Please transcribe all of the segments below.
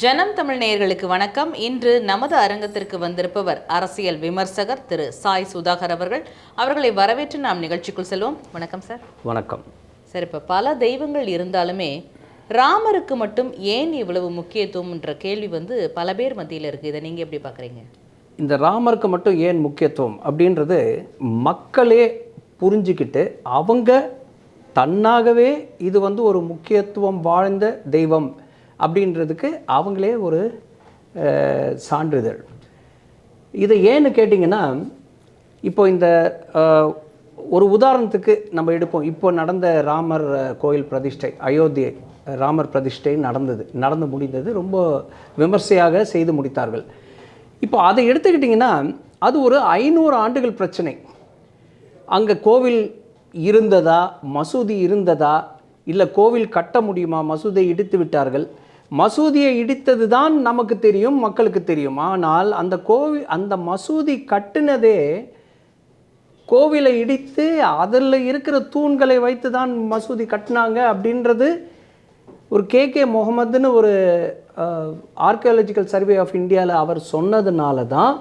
ஜனம் தமிழ் நேயர்களுக்கு வணக்கம். இன்று நமது அரங்கத்திற்கு வந்திருப்பவர் அரசியல் விமர்சகர் திரு சாய் சுதாகர் அவர்களை வரவேற்று நாம் நிகழ்ச்சிக்குள் செல்வோம். வணக்கம் சார். வணக்கம் சார். இப்போ பல தெய்வங்கள் இருந்தாலுமே ராமருக்கு மட்டும் ஏன் இவ்வளவு முக்கியத்துவம்ன்ற கேள்வி பல பேர் மத்தியில் இருக்குது. இதை நீங்கள் எப்படி பார்க்குறீங்க? இந்த ராமருக்கு மட்டும் ஏன் முக்கியத்துவம் அப்படின்றது மக்களே புரிஞ்சுக்கிட்டு அவங்க தன்னாகவே இது ஒரு முக்கியத்துவம் வாழ்ந்த தெய்வம் அப்படின்றதுக்கு அவங்களே ஒரு சான்றிதழ். இதை ஏன்னு கேட்டிங்கன்னா, இப்போ இந்த ஒரு உதாரணத்துக்கு நம்ம எடுப்போம். இப்போ நடந்த ராமர் கோயில் பிரதிஷ்டை, அயோத்தி ராமர் பிரதிஷ்டை நடந்து முடிந்தது. ரொம்ப விமர்சையாக செய்து முடித்தார்கள். இப்போ அதை எடுத்துக்கிட்டிங்கன்னா, அது ஒரு 500 ஆண்டுகள் பிரச்சனை. அங்கே கோவில் இருந்ததா, மசூதி இருந்ததா, இல்லை கோவில் கட்ட முடியுமா, மசூதியை இடித்து விட்டார்கள். மசூதியை இடித்தது தான் நமக்கு தெரியும், மக்களுக்கு தெரியும். ஆனால் அந்த மசூதி கட்டினதே கோவிலை இடித்து அதில் இருக்கிற தூண்களை வைத்து தான் மசூதி கட்டினாங்க அப்படின்றது ஒரு கே முகமதுன்னு ஒரு ஆர்கியாலஜிக்கல் சர்வே ஆஃப் இந்தியாவில் அவர் சொன்னதுனால தான்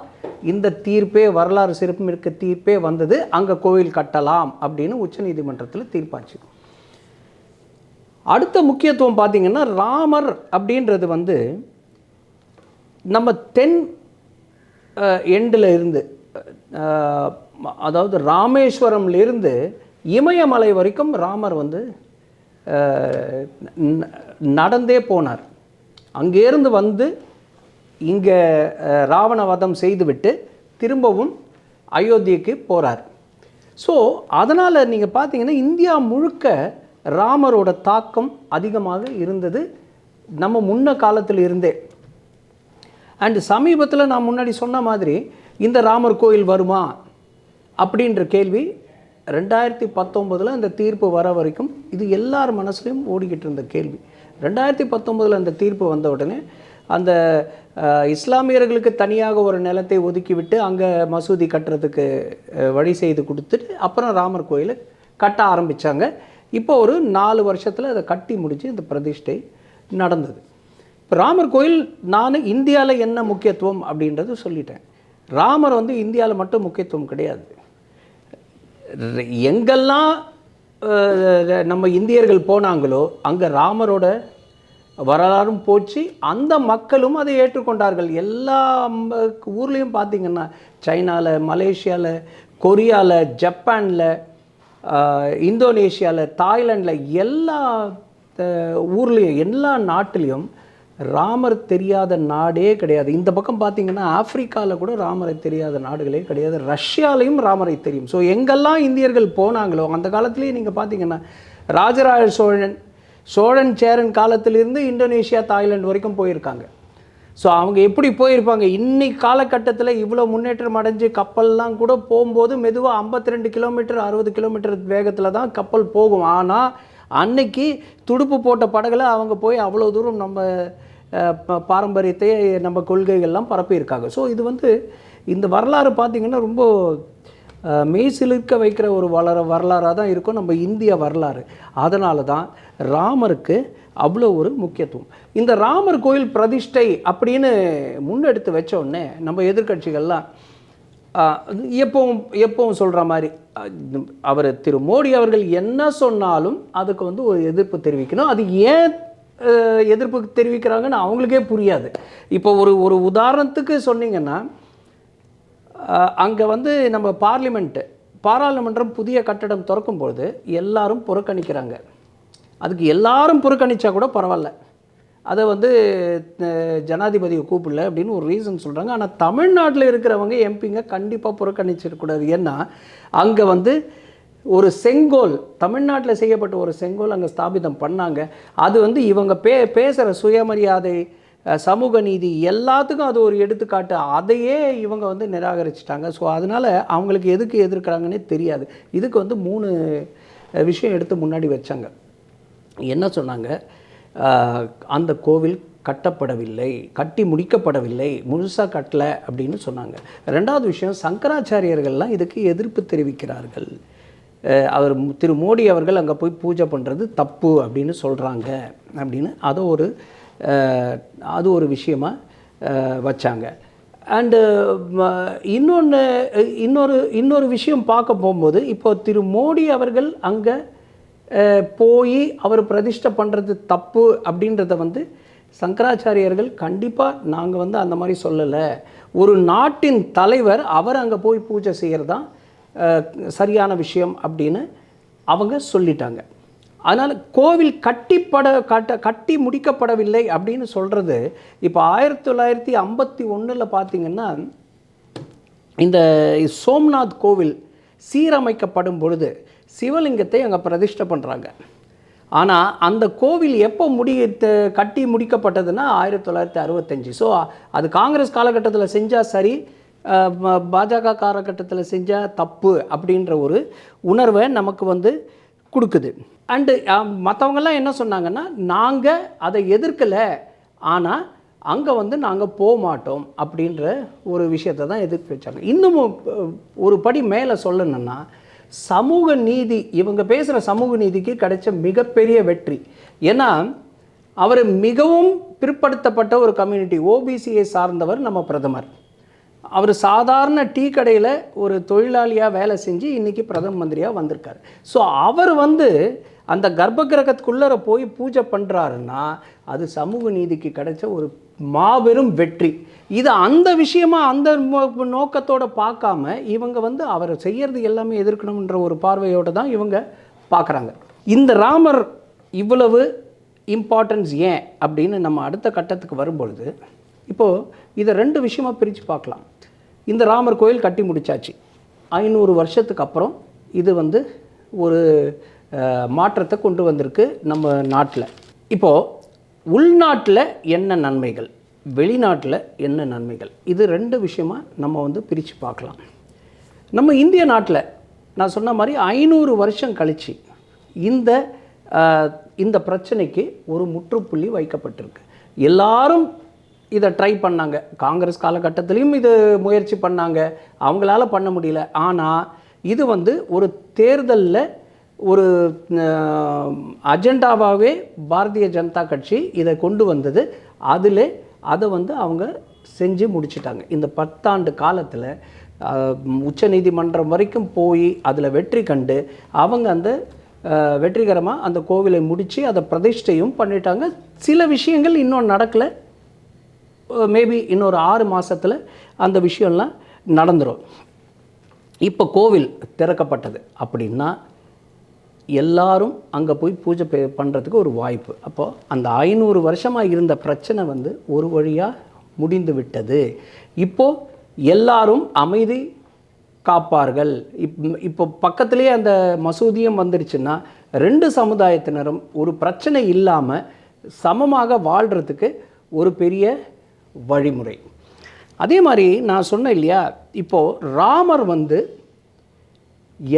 இந்த தீர்ப்பே, வரலாறு சிறப்புமிக்க தீர்ப்பே வந்தது. அங்கே கோவில் கட்டலாம் அப்படின்னு உச்சநீதிமன்றத்தில் தீர்ப்பாச்சு. அடுத்த முக்கியத்துவம் பார்த்திங்கன்னா, ராமர் அப்படின்றது நம்ம தென் எண்டில் இருந்து, அதாவது ராமேஸ்வரம்லேருந்து இமயமலை வரைக்கும் ராமர் நடந்தே போனார். அங்கேருந்து இங்கே ராவணவதம் செய்துவிட்டு திரும்பவும் அயோத்திக்கு போகிறார். ஸோ அதனால் நீங்கள் பார்த்தீங்கன்னா, இந்தியா முழுக்க ராமரோட தாக்கம் அதிகமாக இருந்தது நம்ம முன்ன காலத்தில் இருந்தே. அண்டு சமீபத்தில் நான் முன்னாடி சொன்ன மாதிரி இந்த ராமர் கோயில் வருமா அப்படின்ற கேள்வி 2019 அந்த தீர்ப்பு வர வரைக்கும் இது எல்லார் மனசுலையும் ஓடிக்கிட்டு இருந்த கேள்வி. 2019 அந்த தீர்ப்பு வந்த உடனே அந்த இஸ்லாமியர்களுக்கு தனியாக ஒரு நிலத்தை ஒதுக்கிவிட்டு அங்கே மசூதி கட்டுறதுக்கு வழி செய்து கொடுத்துட்டு அப்புறம் ராமர் கோயிலை கட்ட ஆரம்பித்தாங்க. இப்போ ஒரு 4 வருஷத்தில் அதை கட்டி முடித்து இந்த பிரதிஷ்டை நடந்தது. இப்போ ராமர் கோயில், நான் இந்தியாவில் என்ன முக்கியத்துவம் அப்படின்றது சொல்லிட்டேன். ராமர் இந்தியாவில் மட்டும் முக்கியத்துவம் கிடையாது. எங்கெல்லாம் நம்ம இந்தியர்கள் போனாங்களோ அங்கே ராமரோட வரலாறும் போச்சு, அந்த மக்களும் அதை ஏற்றுக்கொண்டார்கள். எல்லா ஊர்லேயும் பார்த்திங்கன்னா, சைனாவில், மலேசியாவில், கொரியாவில், ஜப்பானில், இந்தோனேஷியாவில், தாய்லாண்டில், எல்லா ஊர்லேயும், எல்லா நாட்டிலையும் ராமர் தெரியாத நாடே கிடையாது. இந்த பக்கம் பார்த்திங்கன்னா ஆஃப்ரிக்காவில் கூட ராமரை தெரியாத நாடுகளே கிடையாது. ரஷ்யாலையும் ராமரை தெரியும். ஸோ எங்கெல்லாம் இந்தியர்கள் போனாங்களோ அந்த காலத்துலேயே நீங்கள் பார்த்திங்கன்னா, ராஜராஜ சோழன் சேரன் காலத்திலிருந்து இந்தோனேஷியா, தாய்லாந்து வரைக்கும் போயிருக்காங்க. ஸோ அவங்க எப்படி போயிருப்பாங்க? இன்னைக்கு காலகட்டத்தில் இவ்வளோ முன்னேற்றம் அடைஞ்சு கப்பல்லாம் கூட போகும்போது மெதுவாக 52 கிலோமீட்டர் 60 கிலோமீட்டர் வேகத்தில் தான் கப்பல் போகும். ஆனால் அன்னைக்கு துடுப்பு போட்ட படகுல அவங்க போய் அவ்வளோ தூரம் நம்ம பாரம்பரியத்தை, நம்ம கொள்கைகள்லாம் பரப்பியிருக்காங்க. ஸோ இது இந்த வரலாறு பார்த்திங்கன்னா ரொம்ப மெய்சிலிருக்க வைக்கிற ஒரு வரலாறாக தான் இருக்கும் நம்ம இந்திய வரலாறு. அதனால தான் ராமருக்கு அவ்வளோ ஒரு முக்கியத்துவம். இந்த ராமர் கோயில் பிரதிஷ்டை அப்படின்னு முன்னெடுத்து வச்சோடனே நம்ம எதிர்கட்சிகள்லாம் எப்பவும் சொல்கிற மாதிரி அவர் திரு மோடி அவர்கள் என்ன சொன்னாலும் அதுக்கு ஒரு எதிர்ப்பு தெரிவிக்கணும். அது ஏன் எதிர்ப்பு தெரிவிக்கிறாங்கன்னு அவங்களுக்கே புரியாது. இப்போ ஒரு உதாரணத்துக்கு சொன்னீங்கன்னா, அங்கே நம்ம பாராளுமன்றம் புதிய கட்டடம் திறக்கும்பொழுது எல்லாரும் புறக்கணிக்கிறாங்க. அதுக்கு எல்லாரும் புறக்கணித்தா கூட பரவாயில்ல, அதை ஜனாதிபதியை கூப்பிடல அப்படின்னு ஒரு ரீசன் சொல்கிறாங்க. ஆனால் தமிழ்நாட்டில் இருக்கிறவங்க எம்பிங்க கண்டிப்பாக புறக்கணிச்சிடக்கூடாது. ஏன்னா அங்கே ஒரு செங்கோல், தமிழ்நாட்டில் செய்யப்பட்ட ஒரு செங்கோல் அங்கே ஸ்தாபிதம் பண்ணாங்க. அது இவங்க பேசுகிற சுயமரியாதை, சமூக நீதி எல்லாத்துக்கும் அது ஒரு எடுத்துக்காட்டு. அதையே இவங்க நிராகரிச்சிட்டாங்க. ஸோ அதனால் அவங்களுக்கு எதுக்கு எதிர்க்கிறாங்கன்னே தெரியாது. இதுக்கு 3 விஷயம் எடுத்து முன்னாடி வச்சாங்க. என்ன சொன்னாங்க? அந்த கோவில் கட்டப்படவில்லை, கட்டி முடிக்கப்படவில்லை, முழுசாக கட்டலை அப்படின்னு சொன்னாங்க. 2வது விஷயம், சங்கராச்சாரியர்கள்லாம் இதுக்கு எதிர்ப்பு தெரிவிக்கிறார்கள். அவர் திரு மோடி அவர்கள் அங்கே போய் பூஜை பண்ணுறது தப்பு அப்படின்னு சொல்கிறாங்க அப்படின்னு அதை ஒரு அது ஒரு விஷயமா வச்சாங்க. அண்டு இன்னொரு விஷயம் பார்க்க போகும்போது, இப்போ திரு மோடி அவர்கள் அங்கே போய் அவர் பிரதிஷ்டை பண்ணுறது தப்பு அப்படின்றத வந்து சங்கராச்சாரியர்கள் கண்டிப்பாக நாங்கள் வந்து அந்த மாதிரி சொல்லலை. ஒரு நாட்டின் தலைவர் அவர் அங்கே போய் பூஜை செய்கிறது தான் சரியான விஷயம் அப்படின்னு அவங்க சொல்லிட்டாங்க. அதனால் கோவில் கட்டி முடிக்கப்படவில்லை அப்படின்னு சொல்கிறது, இப்போ 1951 பார்த்தீங்கன்னா இந்த சோம்நாத் கோவில் சீரமைக்கப்படும் பொழுது சிவலிங்கத்தை அங்கே பிரதிஷ்டை பண்ணுறாங்க. ஆனால் அந்த கோவில் எப்போ கட்டி முடிக்கப்பட்டதுன்னா 1965. ஸோ அது காங்கிரஸ் காலகட்டத்தில் செஞ்சால் சரி, பாஜக காலகட்டத்தில் செஞ்சால் தப்பு அப்படின்ற ஒரு உணர்வை நமக்கு வந்து கொடுக்குது. அண்டு மற்றவங்கெல்லாம் என்ன சொன்னாங்கன்னா, நாங்கள் அதை எதிர்க்கலை, ஆனால் அங்கே வந்து நாங்கள் போக மாட்டோம் அப்படின்ற ஒரு விஷயத்தை தான் எதிர்த்து வச்சாங்க. இன்னமும் ஒரு படி மேலே சொல்லணுன்னா, சமூக நீதி, இவங்க பேசுகிற சமூக நீதிக்கு கிடைச்ச மிகப்பெரிய வெற்றி. ஏன்னா அவர் மிகவும் பிற்படுத்தப்பட்ட ஒரு கம்யூனிட்டி, ஓபிசியை சார்ந்தவர் நம்ம பிரதமர். அவர் சாதாரண டீ கடையில் ஒரு தொழிலாளியாக வேலை செஞ்சு இன்றைக்கி பிரதம மந்திரியாக வந்திருக்கார். ஸோ அவர் வந்து அந்த கர்ப்ப கிரகத்துக்குள்ளே போய் பூஜை பண்ணுறாருன்னா அது சமூக நீதிக்கு கிடைச்ச ஒரு மாபெரும் வெற்றி. இது அந்த விஷயமாக அந்த நோக்கத்தோடு பார்க்காம இவங்க வந்து அவர் செய்கிறது எல்லாமே எதிர்க்கணுன்ற ஒரு பார்வையோடு தான் இவங்க பார்க்குறாங்க. இந்த ராமர் இவ்வளவு இம்பார்ட்டன்ஸ் ஏன் அப்படின்னு நம்ம அடுத்த கட்டத்துக்கு வரும்பொழுது, இப்போது இதை 2 விஷயமாக பிரித்து பார்க்கலாம். இந்த ராமர் கோயில் கட்டி முடித்தாச்சு, 500 வருஷத்துக்கு அப்புறம் இது வந்து ஒரு மாற்றத்தை கொண்டு வந்திருக்கு நம்ம நாட்டில். இப்போது உள்நாட்டில் என்ன நன்மைகள், வெளிநாட்டில் என்ன நன்மைகள், இது 2 விஷயமாக நம்ம வந்து பிரித்து பார்க்கலாம். நம்ம இந்திய நாட்டில் நான் சொன்ன மாதிரி 500 வருஷம் கழித்து இந்த பிரச்சனைக்கு ஒரு முற்றுப்புள்ளி வைக்கப்பட்டிருக்கு. எல்லாரும் இதை ட்ரை பண்ணாங்க, காங்கிரஸ் காலகட்டத்திலையும் இது முயற்சி பண்ணாங்க, அவங்களால பண்ண முடியல. ஆனால் இது வந்து ஒரு தேர்தலில் ஒரு அஜெண்டாவாகவே பாரதிய ஜனதா கட்சி இதை கொண்டு வந்தது. அதை வந்து அவங்க செஞ்சு முடிச்சிட்டாங்க. இந்த 10 ஆண்டு காலத்தில் உச்சநீதிமன்றம் வரைக்கும் போய் அதில் வெற்றி கண்டு அவங்க அந்த வெற்றிகரமாக அந்த கோவிலை முடித்து அதை பிரதிஷ்டையும் பண்ணிட்டாங்க. சில விஷயங்கள் இன்னும் நடக்கலை, மேபி இன்னொரு 6 மாதத்தில் அந்த விஷயம்லாம் நடந்துடும். இப்போ கோவில் திறக்கப்பட்டது அப்படின்னா எல்லாரும் அங்கே போய் பூஜை பண்ணுறதுக்கு ஒரு வாய்ப்பு. அப்போது அந்த 500 வருஷமாக இருந்த பிரச்சனை வந்து ஒரு வழியாக முடிந்து விட்டது. இப்போது எல்லாரும் அமைதி காப்பார்கள். இப்போ பக்கத்துலேயே அந்த மசூதியும் வந்துருச்சுன்னா 2 சமுதாயத்தினரும் ஒரு பிரச்சனை இல்லாமல் சமமாக வாழ்கிறதுக்கு ஒரு பெரிய வழிமுறை. அதே மாதிரி நான் சொன்னேன் இல்லையா, இப்போது ராமர் வந்து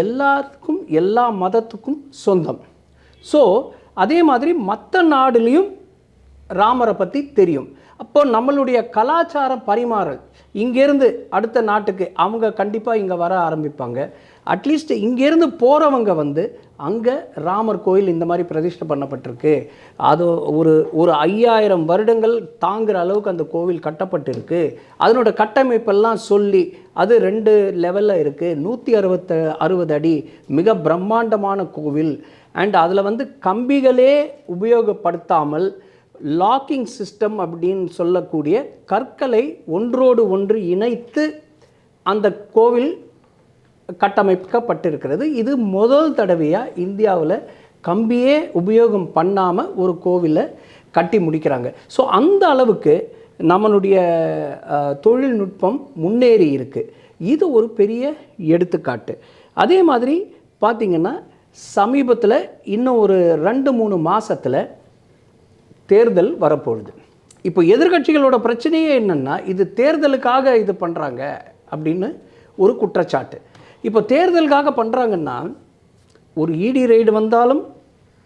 எல்லாருக்கும் எல்லா மதத்துக்கும் சொந்தம். ஸோ அதே மாதிரி மற்ற நாடுலேயும் ராமரை பற்றி தெரியும். அப்போ நம்மளுடைய கலாச்சார பரிமாறல் இங்கேருந்து அடுத்த நாட்டுக்கு அவங்க கண்டிப்பாக இங்கே வர ஆரம்பிப்பாங்க. அட்லீஸ்ட் இங்கேருந்து போகிறவங்க வந்து அங்கே ராமர் கோயில் இந்த மாதிரி பிரதிஷ்டை பண்ணப்பட்டிருக்கு, அது ஒரு 5000 வருடங்கள் தாங்குகிற அளவுக்கு அந்த கோவில் கட்டப்பட்டிருக்கு, அதனோட கட்டமைப்பெல்லாம் சொல்லி அது 2 லெவலில் இருக்குது, 160 அடி, மிக பிரம்மாண்டமான கோவில். அண்ட் அதில் வந்து கம்பிகளே உபயோகப்படுத்தாமல் லாக்கிங் சிஸ்டம் அப்படின்னு சொல்லக்கூடிய கற்களை ஒன்றோடு ஒன்று இணைத்து அந்த கோவில் கட்டமைக்கப்பட்டிருக்கிறது. இது முதல் தடவையாக இந்தியாவில் கம்பியே உபயோகம் பண்ணாமல் ஒரு கோவிலை கட்டி முடிக்கிறாங்க. ஸோ அந்த அளவுக்கு நம்மளுடைய தொழில்நுட்பம் முன்னேறி இருக்குது. இது ஒரு பெரிய எடுத்துக்காட்டு. அதே மாதிரி பார்த்திங்கன்னா சமீபத்தில் இன்னும் ஒரு 2-3 மாதத்தில் தேர்தல் வரப்போகுது. இப்போ எதிர்க்கட்சிகளோட பிரச்சனையே என்னென்னா, இது தேர்தலுக்காக இது பண்ணுறாங்க அப்படின்னு ஒரு குற்றச்சாட்டு. இப்போ தேர்தலுக்காக பண்ணுறாங்கன்னா ஒரு இடி ரெய்டு வந்தாலும்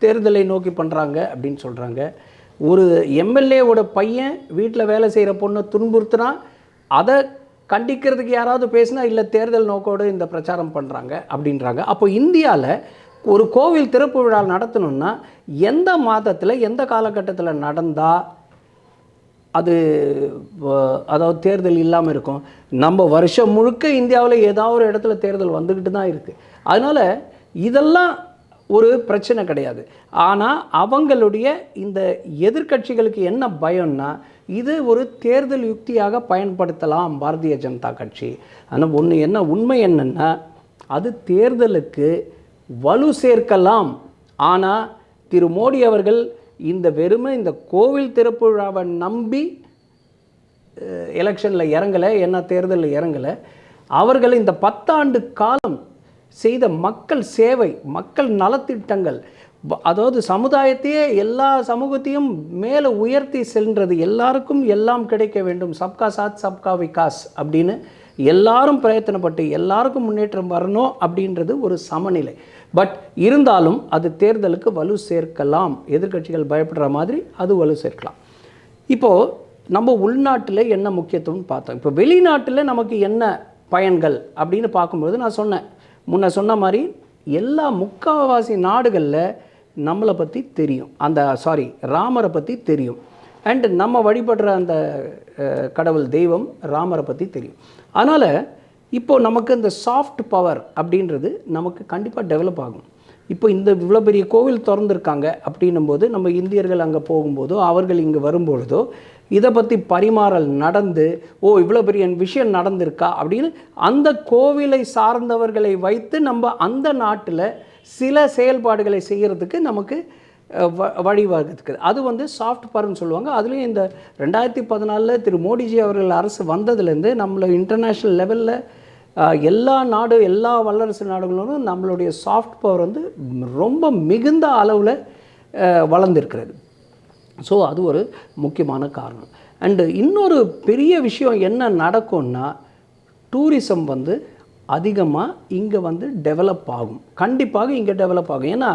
தேர்தலை நோக்கி பண்ணுறாங்க அப்படின்னு சொல்கிறாங்க. ஒரு எம்எல்ஏவோட பையன் வீட்டில் வேலை செய்கிற பொண்ணை துன்புறுத்துனா அதை கண்டிக்கிறதுக்கு யாராவது பேசினா இல்லை தேர்தல் நோக்கோடு இந்த பிரச்சாரம் பண்ணுறாங்க அப்படின்றாங்க. அப்போ இந்தியாவில் ஒரு கோவில் திறப்பு விழா நடத்தணும்னா எந்த மாதத்தில் எந்த காலகட்டத்தில் நடந்தால் அது அதாவது தேர்தல் இல்லாமல் இருக்கும். நம்ம வருஷம் முழுக்க இந்தியாவில் ஏதாவது ஒரு இடத்துல தேர்தல் வந்துக்கிட்டு தான் இருக்குது. அதனால் இதெல்லாம் ஒரு பிரச்சனை கிடையாது. ஆனால் அவங்களுடைய இந்த எதிர்க்கட்சிகளுக்கு என்ன பயம்னா, இது ஒரு தேர்தல் யுக்தியாக பயன்படுத்தலாம் பாரதிய ஜனதா கட்சி. ஆனால் உண்மை என்னென்னா, அது தேர்தலுக்கு வலு சேர்க்கலாம். ஆனால் திரு மோடி அவர்கள் வெறுமை இந்த கோவில் திறப்பு விழாவை நம்பி எலெக்ஷனில் இறங்கலை, என்ன தேர்தலில் இறங்கலை. அவர்கள் இந்த 10 ஆண்டு காலம் செய்த மக்கள் சேவை, மக்கள் நலத்திட்டங்கள், அதாவது சமுதாயத்தையே எல்லா சமூகத்தையும் மேலே உயர்த்தி சென்றது. எல்லாருக்கும் எல்லாம் கிடைக்க வேண்டும், சப்கா சாத் சப்கா விகாஸ் அப்படின்னு எல்லாரும் பிரயத்தனப்பட்டு எல்லாருக்கும் முன்னேற்றம் வரணும் அப்படின்றது ஒரு சமநிலை. பட் இருந்தாலும் அது தேர்தலுக்கு வலு சேர்க்கலாம். எதிர்க்கட்சிகள் பயப்படுற மாதிரி அது வலு சேர்க்கலாம். இப்போது நம்ம உள்நாட்டில் என்ன முக்கியத்துவம்னு பார்த்தோம். இப்போ வெளிநாட்டில் நமக்கு என்ன பயன்கள் அப்படின்னு பார்க்கும்போது நான் சொன்ன மாதிரி எல்லா முக்கால்வாசி நாடுகளில் நம்மளை பற்றி தெரியும், ராமரை பற்றி தெரியும். அண்டு நம்ம வழிபடுற அந்த கடவுள் தெய்வம் ராமரை பற்றி தெரியும். அதனால் இப்போது நமக்கு இந்த சாஃப்ட் பவர் அப்படின்றது நமக்கு கண்டிப்பாக டெவலப் ஆகும். இப்போ இவ்வளோ பெரிய கோவில் திறந்துருக்காங்க அப்படின்னும்போது நம்ம இந்தியர்கள் அங்கே போகும்போதோ அவர்கள் இங்கே வரும்பொழுதோ இதை பற்றி பரிமாறல் நடந்து, இவ்வளோ பெரிய விஷயம் நடந்திருக்கா அப்படின்னு அந்த கோவிலை சார்ந்தவர்களை வைத்து நம்ம அந்த நாட்டில் சில செயல்பாடுகளை செய்கிறதுக்கு நமக்கு வழிவகுக்குது. அது சாஃப்ட் பவர்னு சொல்லுவாங்க. அதுலேயும் இந்த 2014 திரு மோடிஜி அவர்கள் அரசு வந்ததுலேருந்து நம்மளை இன்டர்நேஷ்னல் லெவலில் எல்லா வல்லரசு நாடுகளும் நம்மளுடைய சாஃப்ட் பவர் ரொம்ப மிகுந்த அளவில் வளர்ந்துருக்கிறது. ஸோ அது ஒரு முக்கியமான காரணம். அண்டு இன்னொரு பெரிய விஷயம் என்ன நடக்கும்னா, டூரிசம் அதிகமாக இங்கே டெவலப் ஆகும். கண்டிப்பாக இங்கே டெவலப் ஆகும். ஏன்னா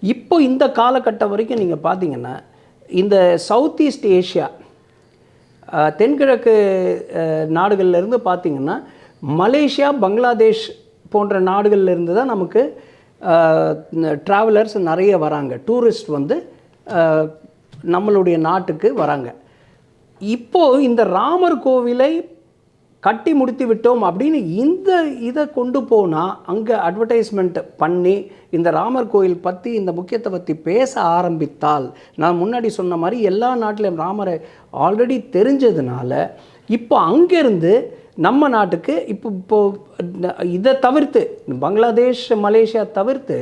இப்போ இந்த காலகட்டம் வரைக்கும் நீங்கள் பார்த்தீங்கன்னா இந்த சவுத் ஈஸ்ட் ஏஷியா, தென்கிழக்கு நாடுகள்லேருந்து பார்த்திங்கன்னா மலேசியா, பங்களாதேஷ் போன்ற நாடுகள்லேருந்து தான் நமக்கு ட்ராவலர்ஸ் நிறைய வராங்க. டூரிஸ்ட் நம்மளுடைய நாட்டுக்கு வராங்க. இப்போது இந்த ராமர் கோவிலை கட்டி முடித்து விட்டோம் அப்படின்னு இதை கொண்டு போனால் அங்கே அட்வர்டைஸ்மெண்ட் பண்ணி இந்த ராமர் கோயில் பற்றி இந்த முக்கியத்துவத்தை பேச ஆரம்பித்தால், நான் முன்னாடி சொன்ன மாதிரி எல்லா நாட்டிலையும் ராமரை ஆல்ரெடி தெரிஞ்சதுனால இப்போ அங்கேருந்து நம்ம நாட்டுக்கு இப்போ இதை தவிர்த்து பங்களாதேஷ், மலேசியா தவிர்த்து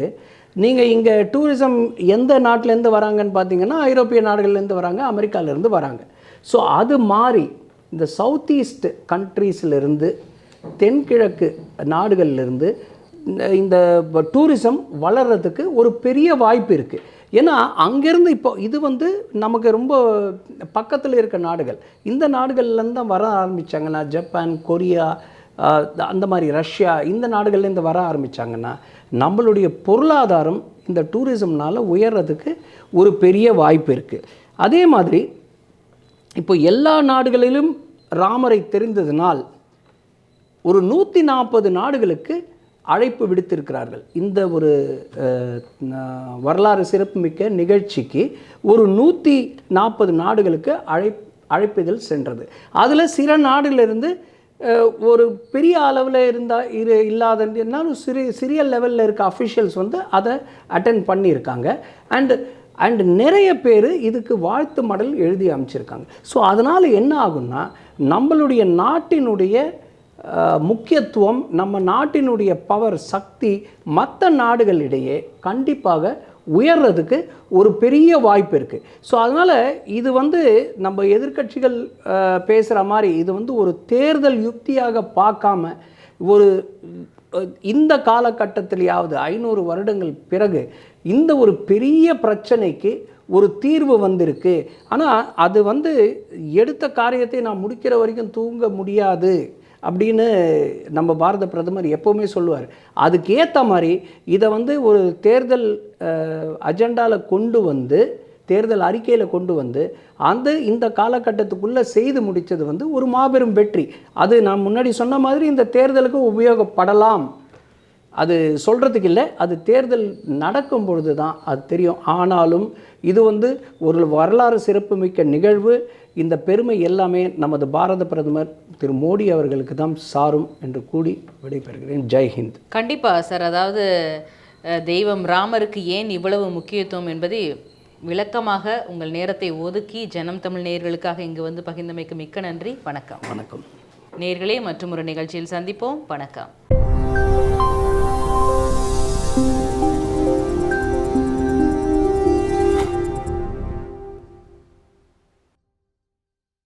நீங்கள் இங்கே டூரிசம் எந்த நாட்டிலேருந்து வராங்கன்னு பார்த்தீங்கன்னா ஐரோப்பிய நாடுகள்லேருந்து வராங்க, அமெரிக்காவிலேருந்து வராங்க. ஸோ அது மாதிரி இந்த சவுத் ஈஸ்ட் கண்ட்ரீஸிலிருந்து தென்கிழக்கு நாடுகள்லேருந்து இந்த டூரிசம் வளர்கிறதுக்கு ஒரு பெரிய வாய்ப்பு இருக்குது. ஏன்னா அங்கேருந்து இப்போ இது நமக்கு ரொம்ப பக்கத்தில் இருக்க நாடுகள், இந்த நாடுகள்லேருந்து தான் வர ஆரம்பித்தாங்கன்னா, ஜப்பான், கொரியா, அந்த மாதிரி ரஷ்யா, இந்த நாடுகள்லேருந்து வர ஆரம்பித்தாங்கன்னா நம்மளுடைய பொருளாதாரம் இந்த டூரிசம்னால் உயர்றதுக்கு ஒரு பெரிய வாய்ப்பு இருக்குது. அதே மாதிரி இப்போ எல்லா நாடுகளிலும் ராமரை தெரிந்ததினால் ஒரு 140 நாடுகளுக்கு அழைப்பு விடுத்திருக்கிறார்கள். இந்த ஒரு வரலாறு சிறப்புமிக்க நிகழ்ச்சிக்கு ஒரு 140 நாடுகளுக்கு அழைப்பிதழ் சென்றது. அதில் சில நாடுகளிலிருந்து ஒரு பெரிய அளவில் இல்லாதனாலும் சிறிய லெவலில் இருக்க அஃபிஷியல்ஸ் அதை அட்டென்ட் பண்ணியிருக்காங்க. அண்டு நிறைய பேர் இதுக்கு வாழ்த்து மடல் எழுதி அமைச்சிருக்காங்க. ஸோ அதனால் என்ன ஆகும்னா, நம்மளுடைய நாட்டினுடைய முக்கியத்துவம், நம்ம நாட்டினுடைய பவர், சக்தி மற்ற நாடுகளிடையே கண்டிப்பாக உயர்றதுக்கு ஒரு பெரிய வாய்ப்பு இருக்குது. ஸோ அதனால் இது நம்ம எதிர்க்கட்சிகள் பேசுகிற மாதிரி இது ஒரு தேர்தல் யுக்தியாக பார்க்காம இந்த காலகட்டத்திலேயாவது 500 வருடங்கள் பிறகு இந்த ஒரு பெரிய பிரச்சனைக்கு ஒரு தீர்வு வந்திருக்கு. ஆனால் அது எடுத்த காரியத்தை நான் முடிக்கிற வரைக்கும் தூங்க முடியாது அப்படின்னு நம்ம பாரத பிரதமர் எப்போவுமே சொல்லுவார். அதுக்கு ஏற்ற மாதிரி இதை ஒரு தேர்தல் அஜெண்டாவில் கொண்டு தேர்தல் அறிக்கையில் கொண்டு இந்த காலகட்டத்துக்குள்ளே செய்து முடித்தது ஒரு மாபெரும் வெற்றி. அது நான் முன்னாடி சொன்ன மாதிரி இந்த தேர்தலுக்கு உபயோகப்படலாம், அது சொல்கிறதுக்கு இல்லை, அது தேர்தல் நடக்கும் பொழுது தான் அது தெரியும். ஆனாலும் இது ஒரு வரலாறு சிறப்புமிக்க நிகழ்வு. இந்த பெருமை எல்லாமே நமது பாரத பிரதமர் திரு மோடி அவர்களுக்கு தான் சாரும் என்று கூடி விடைபெறுகிறேன். ஜெய்ஹிந்த். கண்டிப்பாக சார். அதாவது தெய்வம் ராமருக்கு ஏன் இவ்வளவு முக்கியத்துவம் என்பதை விளக்கமாக உங்கள் நேரத்தை ஒதுக்கி ஜனம் தமிழ் நேயர்களுக்காக இங்கு வந்து பகிர்ந்தமைக்கு மிக்க நன்றி. வணக்கம். வணக்கம் நேயர்களே, மற்றும் ஒரு நிகழ்ச்சியில் சந்திப்போம். வணக்கம்.